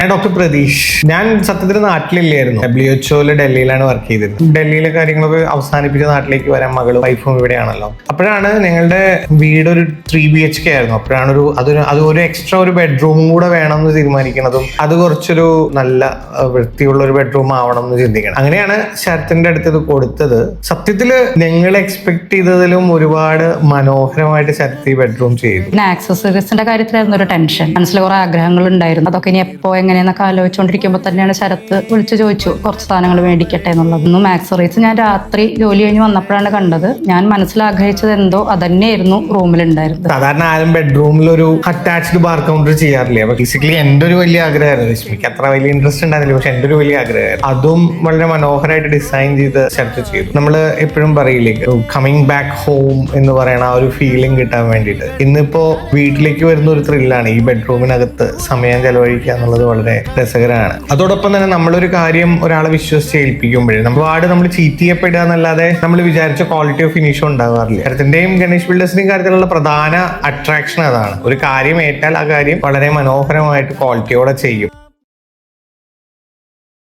ഞാൻ ഡോക്ടർ പ്രതീഷ്. ഞാൻ സത്യത്തിൽ നാട്ടിലില്ലായിരുന്നു. WHO ഡൽഹിയിലാണ് വർക്ക് ചെയ്തിരുന്നത്. ഡൽഹിയിലെ കാര്യങ്ങളൊക്കെ അവസാനിപ്പിച്ച് നാട്ടിലേക്ക് വരാൻ മകളും വൈഫും ഇവിടെയാണല്ലോ. അപ്പോഴാണ് ഞങ്ങളുടെ വീട് ഒരു 3 BHK ആയിരുന്നു. അപ്പോഴാണ് ഒരു എക്സ്ട്രാ ഒരു ബെഡ്റൂമും കൂടെ വേണമെന്ന് തീരുമാനിക്കുന്നതും അത് കുറച്ചൊരു നല്ല വൃത്തിയുള്ള ഒരു ബെഡ്റൂം ആവണം എന്ന് ചിന്തിക്കണം. അങ്ങനെയാണ് ശരത്തിന്റെ അടുത്ത് ഇത് കൊടുത്തത്. സത്യത്തില് ഞങ്ങൾ എക്സ്പെക്ട് ചെയ്തതിലും ഒരുപാട് മനോഹരമായിട്ട് ശരത്ത് ഈ ബെഡ്റൂം ചെയ്തു. പിന്നെ ആക്സസറീസിന്റെ കാര്യത്തിലായിരുന്നു ഒരു ടെൻഷൻ. മനസ്സിൽ കുറെ ആഗ്രഹങ്ങൾ ഉണ്ടായിരുന്നു. അതൊക്കെ ഇനി എപ്പോ എങ്ങനെയെന്നൊക്കെ ആലോചിച്ചുകൊണ്ടിരിക്കുമ്പോൾ തന്നെയാണ് ശരത്ത് വിളിച്ചു ചോദിച്ചു കുറച്ച് സാധനങ്ങൾ മേടിക്കട്ടെ എന്നുള്ളത്. ഒന്നും ആക്സസറീസ് ഞാൻ രാത്രി ജോലി കഴിഞ്ഞ് വന്നപ്പോഴാണ് കണ്ടത്. ഞാൻ മനസ്സിൽ ആഗ്രഹിച്ചത് എന്തോ അതന്നെയായിരുന്നു റൂമിലുണ്ടായിരുന്നത്. സാധാരണ ആരും ബെഡ്റൂമിൽ ഒരു അറ്റാച്ച്ഡ് ബാർ കൗണ്ടർ ചെയ്യാറില്ല. അപ്പൊ ബേസിക്കലി എന്റെ ഒരു വലിയ ആഗ്രഹമായിരുന്നു. രശ്മിക്ക് അത്ര വലിയ ഇൻട്രസ്റ്റ് ഉണ്ടായിരുന്നില്ല, പക്ഷെ എന്റെ ഒരു വലിയ ആഗ്രഹമായിരുന്നു. അതും വളരെ മനോഹരമായിട്ട് ഡിസൈൻ ചെയ്ത് ശരത്ത് ചെയ്തു. നമ്മള് എപ്പോഴും പറയില്ലേ കമ്മിങ് ബാക്ക് ഹോം എന്ന് പറയണ ആ ഒരു ഫീലിംഗ് കിട്ടാൻ വേണ്ടിയിട്ട് ഇന്നിപ്പോ വീട്ടിലേക്ക് വരുന്ന ഒരു ത്രില്ലാണ് ഈ ബെഡ്റൂമിനകത്ത് സമയം ചെലവഴിക്കുക എന്നുള്ളത്. വളരെ രസകരമാണ്. അതോടൊപ്പം തന്നെ നമ്മളൊരു കാര്യം ഒരാളെ വിശ്വസിച്ച് ഏൽപ്പിക്കുമ്പോഴേ ഒരുപാട് നമ്മൾ ചീറ്റ് ചെയ്യപ്പെടുക എന്നല്ലാതെ നമ്മൾ വിചാരിച്ച ക്വാളിറ്റി ഓഫ് ഫിനിഷും ഉണ്ടാവാറില്ല. ശരത്തിന്റെയും ഗണേഷ് ബിൽഡേഴ്സിന്റെയും കാര്യത്തിലുള്ള പ്രധാന അട്രാക്ഷൻ അതാണ്. ഒരു കാര്യം ഏറ്റാൽ ആ കാര്യം വളരെ മനോഹരമായിട്ട് ക്വാളിറ്റിയോടെ ചെയ്യും.